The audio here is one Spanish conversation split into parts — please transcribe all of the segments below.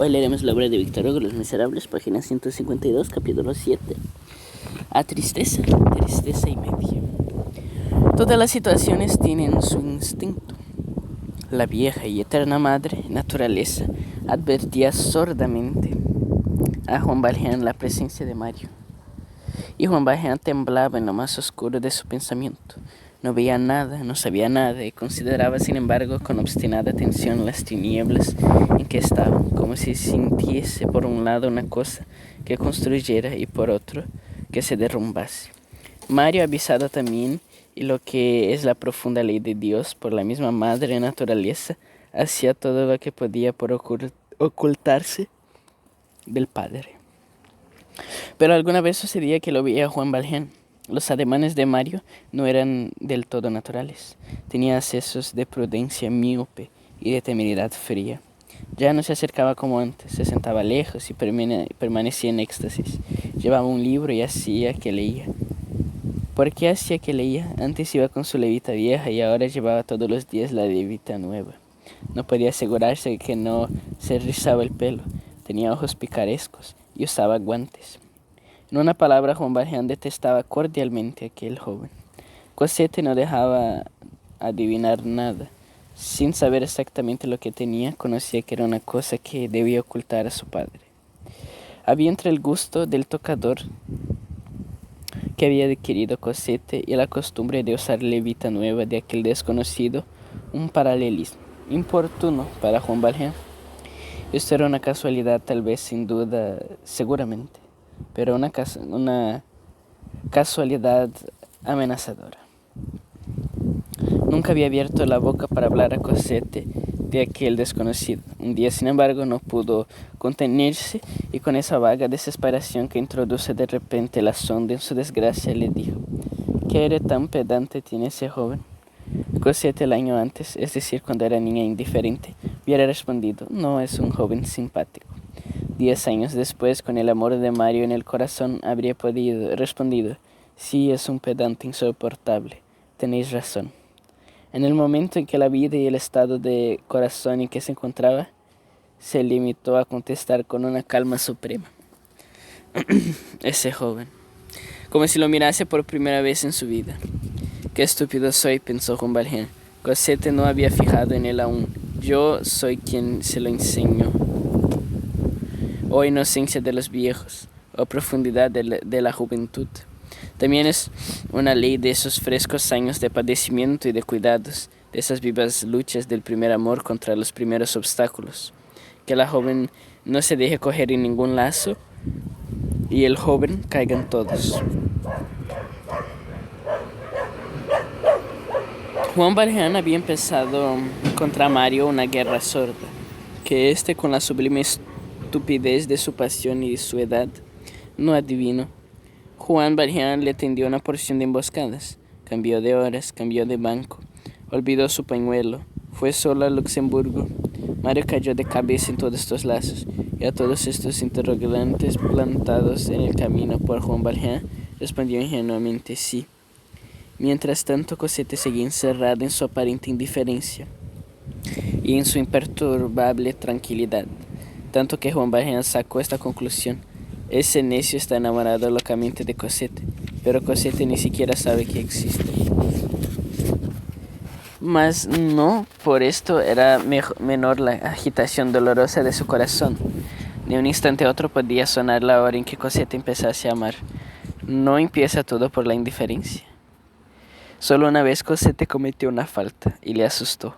Hoy leeremos la obra de Víctor Hugo, Los Miserables, página 152, capítulo 7. A tristeza, tristeza y media. Todas las situaciones tienen su instinto. La vieja y eterna madre, naturaleza, advertía sordamente a Juan Valjean la presencia de Mario. Y Juan Valjean temblaba en lo más oscuro de su pensamiento. No veía nada, no sabía nada y consideraba, sin embargo, con obstinada atención las tinieblas en que estaba, como si sintiese por un lado una cosa que construyera y por otro que se derrumbase. Mario, avisado también, y lo que es la profunda ley de Dios por la misma madre naturaleza, hacía todo lo que podía por ocultarse del padre. Pero alguna vez sucedía que lo veía Juan Valjean. Los ademanes de Mario no eran del todo naturales. Tenía accesos de prudencia míope y de temeridad fría. Ya no se acercaba como antes, se sentaba lejos y permanecía en éxtasis. Llevaba un libro y hacía que leía. ¿Por qué hacía que leía? Antes iba con su levita vieja y ahora llevaba todos los días la levita nueva. No podía asegurarse que no se rizaba el pelo. Tenía ojos picarescos y usaba guantes. En una palabra, Juan Valjean detestaba cordialmente a aquel joven. Cosette no dejaba adivinar nada. Sin saber exactamente lo que tenía, conocía que era una cosa que debía ocultar a su padre. Había entre el gusto del tocador que había adquirido Cosette y la costumbre de usar levita nueva de aquel desconocido un paralelismo importuno para Juan Valjean. Esto era una casualidad, tal vez, sin duda, seguramente, pero una casualidad amenazadora. Nunca había abierto la boca para hablar a Cosette de aquel desconocido. Un día, sin embargo, no pudo contenerse y con esa vaga desesperación que introduce de repente la sonda en su desgracia, le dijo: ¿qué aire tan pedante tiene ese joven? Cosette el año antes, es decir, cuando era niña indiferente, hubiera respondido: no, es un joven simpático. 10 años después, con el amor de Mario en el corazón, habría respondido: sí, es un pedante insoportable, tenéis razón. En el momento en que la vida y el estado de corazón en que se encontraba, se limitó a contestar con una calma suprema: ese joven. Como si lo mirase por primera vez en su vida. Qué estúpido soy, pensó Juan Valjean. Cosette no había fijado en él aún. Yo soy quien se lo enseñó. Oh inocencia de los viejos, oh profundidad de la juventud. También es una ley de esos frescos años de padecimiento y de cuidados, de esas vivas luchas del primer amor contra los primeros obstáculos. Que la joven no se deje coger en ningún lazo y el joven caigan todos. Juan Valjean había empezado contra Mario una guerra sorda, que con la sublime estupidez de su pasión y de su edad, no adivinó. Juan Valjean le tendió una porción de emboscadas, cambió de horas, cambió de banco, olvidó su pañuelo, fue solo a Luxemburgo. Mario cayó de cabeza en todos estos lazos, y a todos estos interrogantes plantados en el camino por Juan Valjean, respondió ingenuamente sí. Mientras tanto, Cosette seguía encerrada en su aparente indiferencia y en su imperturbable tranquilidad, tanto que Juan Valjean sacó esta conclusión: ese necio está enamorado locamente de Cosette, pero Cosette ni siquiera sabe que existe. Mas no por esto era menor la agitación dolorosa de su corazón. De un instante a otro podía sonar la hora en que Cosette empezase a amar. No empieza todo por la indiferencia. Solo una vez Cosette cometió una falta y le asustó.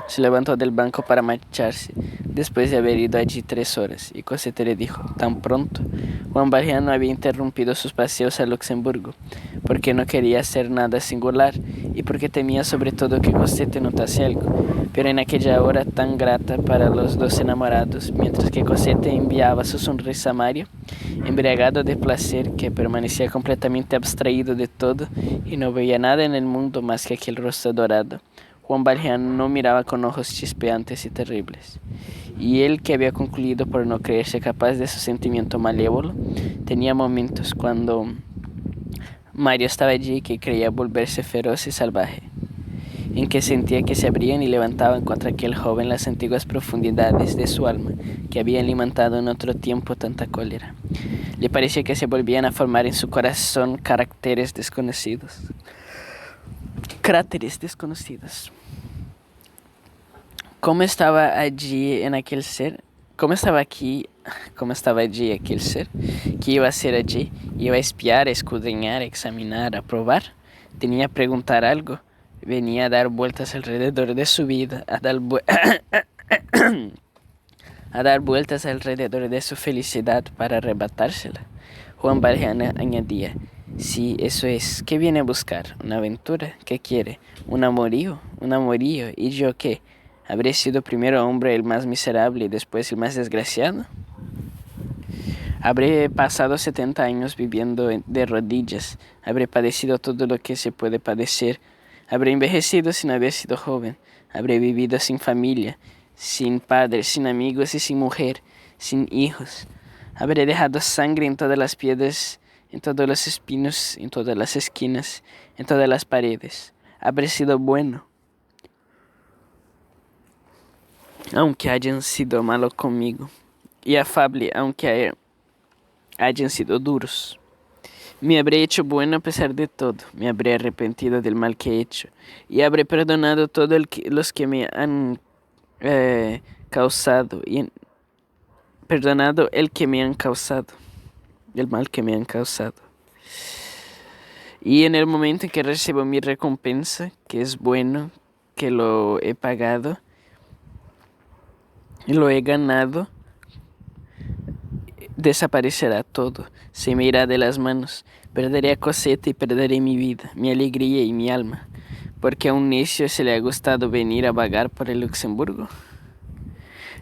Se levantó del banco para marcharse, después de haber ido allí 3 horas, y Cosette le dijo: tan pronto. Juan Valjean no había interrumpido sus paseos a Luxemburgo, porque no quería hacer nada singular, y porque temía sobre todo que Cosette notase algo. Pero en aquella hora tan grata para los dos enamorados, mientras que Cosette enviaba su sonrisa a Mario, embriagado de placer, que permanecía completamente abstraído de todo y no veía nada en el mundo más que aquel rostro dorado, Juan Valjean no miraba con ojos chispeantes y terribles. Y él, que había concluido por no creerse capaz de su sentimiento malévolo, tenía momentos cuando Mario estaba allí que creía volverse feroz y salvaje. en que sentía que se abrían y levantaban contra aquel joven las antiguas profundidades de su alma, que habían alimentado en otro tiempo tanta cólera. Le parecía que se volvían a formar en su corazón cráteres desconocidos. ¿Cómo estaba allí en aquel ser? ¿Cómo estaba allí aquel ser? ¿Qué iba a hacer allí? ¿Iba a espiar, a escudriñar, a examinar, a probar? ¿Tenía que preguntar algo? Venía a dar vueltas alrededor de su vida, a dar vueltas alrededor de su felicidad para arrebatársela. Juan Valjean añadía: sí, eso es. ¿Qué viene a buscar? ¿Una aventura? ¿Qué quiere? ¿Un amorío? ¿Un amorío? ¿Y yo qué? ¿Habré sido primero hombre el más miserable y después el más desgraciado? Habré pasado 70 años viviendo de rodillas. Habré padecido todo lo que se puede padecer. Habré envejecido sin haber sido joven. Habré vivido sin familia, sin padres, sin amigos y sin mujer, sin hijos. Habré dejado sangre en todas las piedras, en todos los espinos, en todas las esquinas, en todas las paredes. Habré sido bueno, aunque hayan sido malos conmigo, y afable, aunque hayan sido duros. Me habré hecho bueno a pesar de todo. Me habré arrepentido del mal que he hecho, y habré perdonado todos los que me han causado, perdonado el que me han causado, el mal que me han causado. Y en el momento en que recibo mi recompensa, que es bueno, que lo he pagado, lo he ganado, desaparecerá todo, se me irá de las manos. Perderé a Cosette y perderé mi vida, mi alegría y mi alma, porque a un necio se le ha gustado venir a vagar por el Luxemburgo.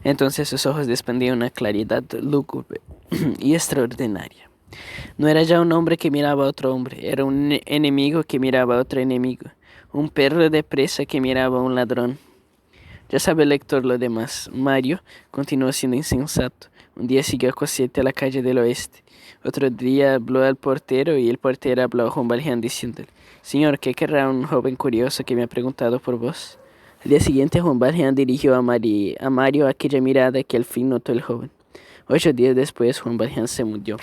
Entonces sus ojos desprendían una claridad lúgubre y extraordinaria. No era ya un hombre que miraba a otro hombre, era un enemigo que miraba a otro enemigo, un perro de presa que miraba a un ladrón. Ya sabe el lector lo demás. Mario continuó siendo insensato. Un día siguió a Cosette a la calle del oeste. Otro día habló al portero y el portero habló a Juan Valjean diciéndole: Señor, ¿qué querrá un joven curioso que me ha preguntado por vos? Al día siguiente Juan Valjean dirigió a Mario aquella mirada que al fin notó el joven. 8 días después Juan Valjean se murió,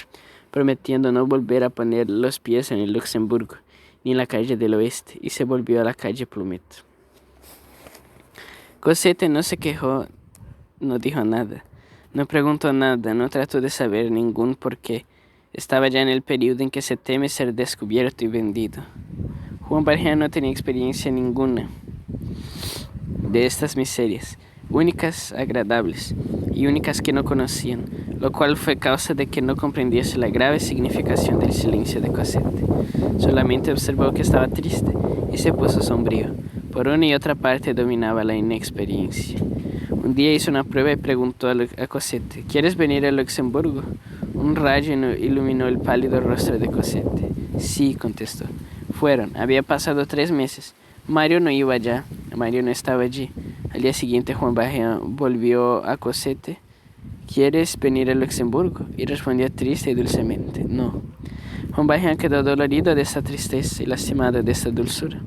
prometiendo no volver a poner los pies en el Luxemburgo, ni en la calle del oeste, y se volvió a la calle Plumet. Cosette no se quejó, no dijo nada, no preguntó nada, no trató de saber ningún porqué. Estaba ya en el período en que se teme ser descubierto y vendido. Juan Valjean no tenía experiencia ninguna de estas miserias, únicas, agradables, y únicas que no conocían, lo cual fue causa de que no comprendiese la grave significación del silencio de Cosette. Solamente observó que estaba triste y se puso sombrío. Por una y otra parte dominaba la inexperiencia. Un día hizo una prueba y preguntó a Cosette: ¿Quieres venir a Luxemburgo? Un rayo iluminó el pálido rostro de Cosette. Sí, contestó. Fueron. Había pasado 3 meses. Mario no iba allá. Mario no estaba allí. Al día siguiente Juan Valjean volvió a Cosette. ¿Quieres venir a Luxemburgo? Y respondió triste y dulcemente: no. Juan Valjean quedó dolorido de esta tristeza y lastimado de esta dulzura.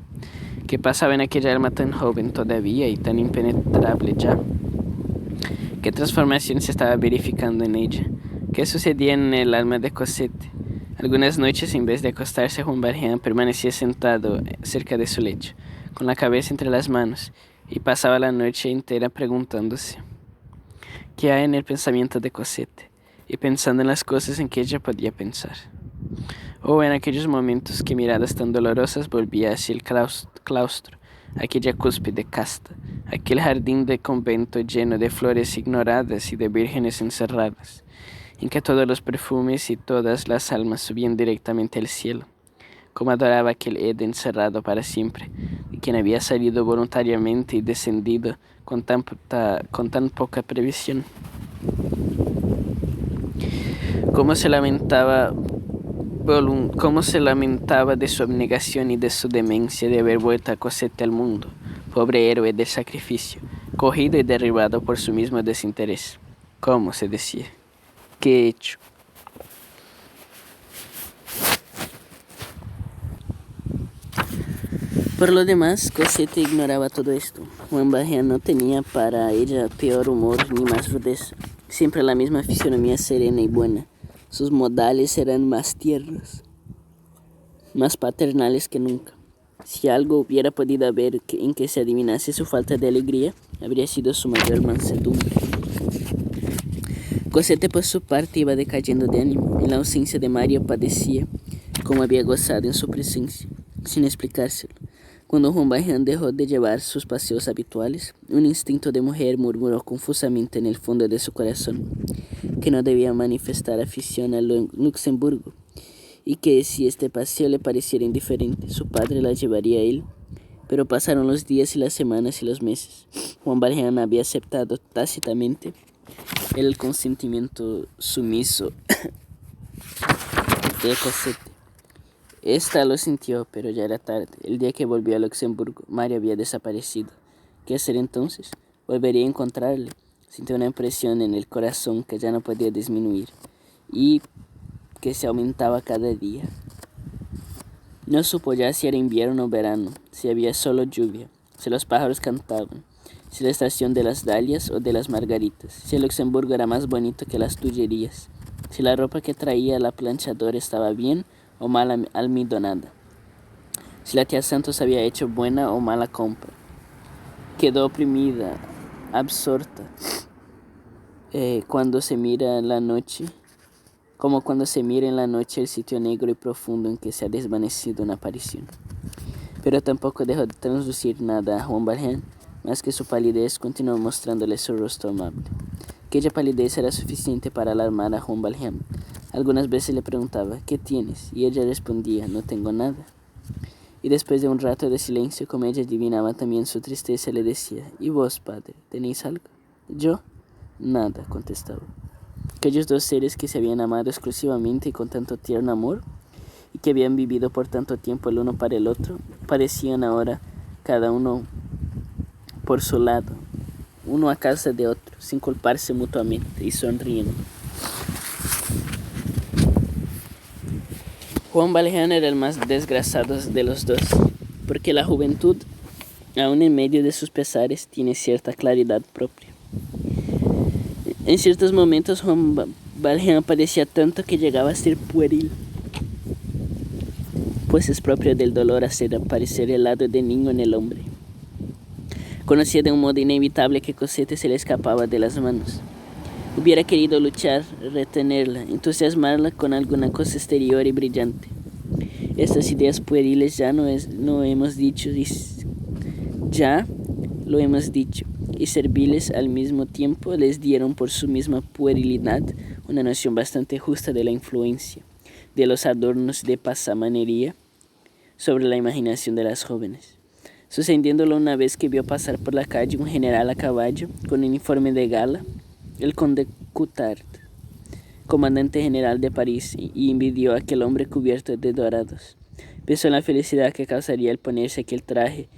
¿Qué pasaba en aquella alma tan joven todavía y tan impenetrable ya? ¿Qué transformación se estaba verificando en ella? ¿Qué sucedía en el alma de Cosette? Algunas noches, en vez de acostarse, Juan Valjean permanecía sentado cerca de su lecho, con la cabeza entre las manos, y pasaba la noche entera preguntándose qué hay en el pensamiento de Cosette, y pensando en las cosas en que ella podía pensar. O en aquellos momentos que miradas tan dolorosas volvía hacia el claustro, aquella cúspide casta, aquel jardín de convento lleno de flores ignoradas y de vírgenes encerradas, en que todos los perfumes y todas las almas subían directamente al cielo. Como adoraba aquel Edén cerrado para siempre, de quien había salido voluntariamente y descendido con tan poca previsión. Cómo se lamentaba de su abnegación y de su demencia de haber vuelto a Cosette al mundo, pobre héroe del sacrificio, cogido y derribado por su mismo desinterés. ¿Cómo? Se decía. ¿Qué he hecho? Por lo demás, Cosette ignoraba todo esto. Juan Valjean no tenía para ella peor humor ni más rudeza. Siempre la misma fisonomía serena y buena. Sus modales eran más tiernos, más paternales que nunca. Si algo hubiera podido haber en que se adivinase su falta de alegría, habría sido su mayor mansedumbre. Cosette, por su parte, iba decayendo de ánimo. En la ausencia de Mario padecía, como había gozado en su presencia, sin explicárselo. Cuando Juan Valjean dejó de llevar sus paseos habituales, un instinto de mujer murmuró confusamente en el fondo de su corazón que no debía manifestar afición al Luxemburgo, y que si este paseo le pareciera indiferente, su padre la llevaría a él. Pero pasaron los días y las semanas y los meses. Juan Valjean había aceptado tácitamente el consentimiento sumiso de Cosette. Esta lo sintió, pero ya era tarde. El día que volvió a Luxemburgo, Mario había desaparecido. ¿Qué hacer entonces? Volvería a encontrarle. Sintió una impresión en el corazón que ya no podía disminuir y que se aumentaba cada día. No supo ya si era invierno o verano, si había solo lluvia, si los pájaros cantaban, si la estación de las dalias o de las margaritas, si el Luxemburgo era más bonito que las Tullerías, si la ropa que traía la planchadora estaba bien o mal almidonada, si la tía Santos había hecho buena o mala compra. Quedó oprimida, absorta, cuando se mira en la noche, como cuando se mira en la noche el sitio negro y profundo en que se ha desvanecido una aparición. Pero tampoco dejó de translucir nada a Juan Valjean, más que su palidez continuó mostrándole su rostro amable. Aquella palidez era suficiente para alarmar a Juan Valjean. Algunas veces le preguntaba, ¿qué tienes? Y ella respondía, no tengo nada. Y después de un rato de silencio, como ella adivinaba también su tristeza, le decía, ¿y vos, padre, tenéis algo? ¿Yo? Nada, contestaba. Aquellos dos seres que se habían amado exclusivamente y con tanto tierno amor, y que habían vivido por tanto tiempo el uno para el otro, padecían ahora cada uno por su lado, uno a causa de otro, sin culparse mutuamente y sonriendo. Juan Valjean era el más desgraciado de los dos, porque la juventud, aun en medio de sus pesares, tiene cierta claridad propia. En ciertos momentos Juan Valjean padecía tanto que llegaba a ser pueril, pues es propio del dolor hacer aparecer el lado de niño en el hombre. Conocía de un modo inevitable que Cosette se le escapaba de las manos. Hubiera querido luchar, retenerla, entusiasmarla con alguna cosa exterior y brillante. Estas ideas pueriles ya lo hemos dicho, y serviles al mismo tiempo les dieron por su misma puerilidad una noción bastante justa de la influencia de los adornos de pasamanería sobre la imaginación de las jóvenes. Sucediéndolo una vez que vio pasar por la calle un general a caballo con uniforme de gala, el conde Coutard, comandante general de París, y envidió a aquel hombre cubierto de dorados. Pensó en la felicidad que causaría el ponerse aquel traje,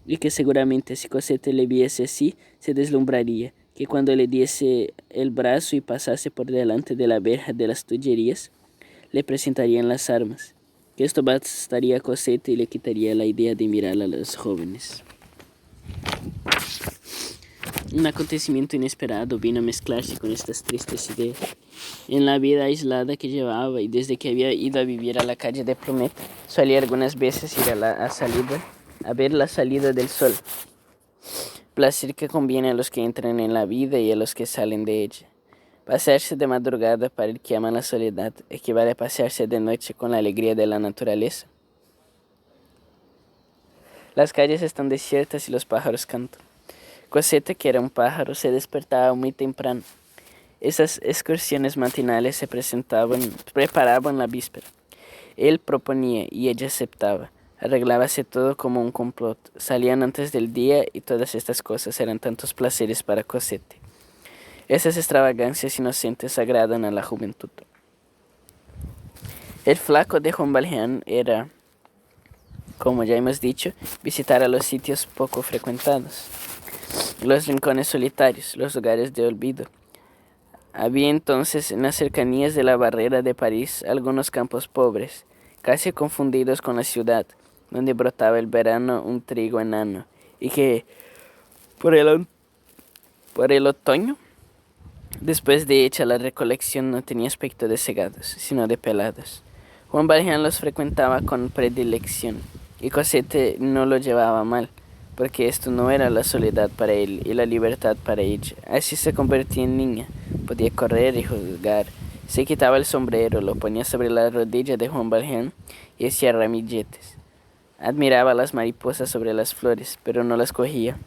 y que seguramente si Cosette le viese así, se deslumbraría, que cuando le diese el brazo y pasase por delante de la verja de las Tullerías, le presentarían las armas, que esto bastaría a Cosette y le quitaría la idea de mirar a los jóvenes. Un acontecimiento inesperado vino a mezclarse con estas tristes ideas. En la vida aislada que llevaba y desde que había ido a vivir a la calle de Plumet, solía algunas veces ir a ver la salida del sol, placer que conviene a los que entran en la vida y a los que salen de ella. Pasearse de madrugada para el que ama la soledad equivale a pasearse de noche con la alegría de la naturaleza. Las calles están desiertas y los pájaros cantan. Cosette, que era un pájaro, se despertaba muy temprano. Esas excursiones matinales se preparaban la víspera. Él proponía y ella aceptaba. Arreglábase todo como un complot. Salían antes del día y todas estas cosas eran tantos placeres para Cosette. Esas extravagancias inocentes agradan a la juventud. El flaco de Juan Valjean era, como ya hemos dicho, visitar a los sitios poco frecuentados, los rincones solitarios, los lugares de olvido. Había entonces en las cercanías de la barrera de París algunos campos pobres, casi confundidos con la ciudad, donde brotaba el verano un trigo enano, y que por el otoño, después de hecha la recolección, no tenía aspecto de segados, sino de pelados. Juan Valjean los frecuentaba con predilección, y Cosette no lo llevaba mal, porque esto no era la soledad para él y la libertad para ella. Así se convertía en niña, podía correr y jugar. Se quitaba el sombrero, lo ponía sobre la rodilla de Juan Valjean y hacía ramilletes. Admiraba las mariposas sobre las flores, pero no las cogía.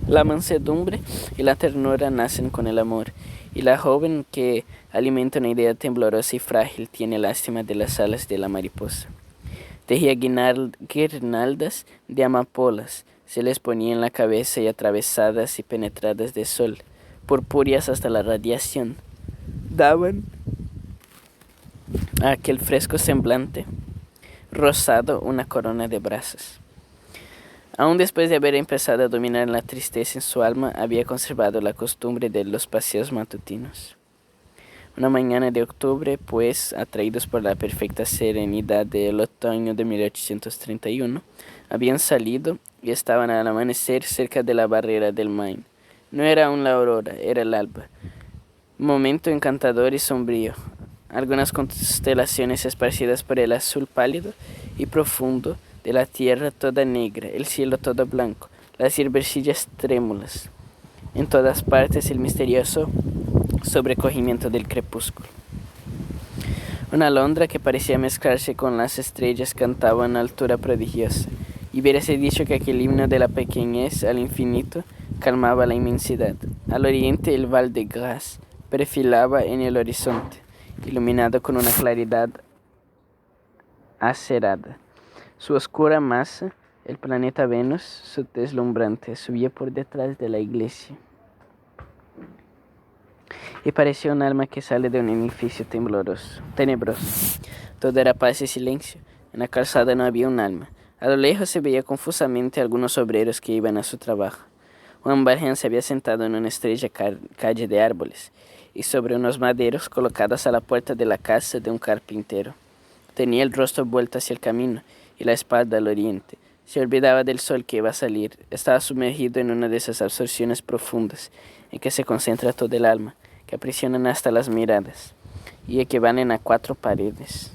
La mansedumbre y la ternura nacen con el amor, y la joven que alimenta una idea temblorosa y frágil tiene lástima de las alas de la mariposa. Tejía guirnaldas de amapolas, se les ponía en la cabeza y atravesadas y penetradas de sol, purpúreas hasta la radiación, daban a aquel fresco semblante rosado una corona de brasas. Aún después de haber empezado a dominar la tristeza en su alma, había conservado la costumbre de los paseos matutinos. Una mañana de octubre, pues, atraídos por la perfecta serenidad del otoño de 1831, habían salido y estaban al amanecer cerca de la barrera del Maine. No era aún la aurora, era el alba. Momento encantador y sombrío. Algunas constelaciones esparcidas por el azul pálido y profundo de la tierra toda negra, el cielo todo blanco, las hierbecillas trémulas. En todas partes el misterioso sobrecogimiento del crepúsculo. Una alondra que parecía mezclarse con las estrellas cantaba a una altura prodigiosa, y hubiérase dicho que aquel himno de la pequeñez al infinito calmaba la inmensidad. Al oriente el Val de Grace perfilaba en el horizonte, iluminado con una claridad acerada. Su oscura masa, el planeta Venus, su deslumbrante, subía por detrás de la iglesia. Y parecía un alma que sale de un edificio tenebroso. Todo era paz y silencio. En la calzada no había un alma. A lo lejos se veía confusamente algunos obreros que iban a su trabajo. Juan Valjean se había sentado en una estrecha calle de árboles y sobre unos maderos colocados a la puerta de la casa de un carpintero. Tenía el rostro vuelto hacia el camino y la espalda al oriente. Se olvidaba del sol que iba a salir. Estaba sumergido en una de esas absorciones profundas en que se concentra todo el alma, que aprisionan hasta las miradas y equivalen a 4 paredes.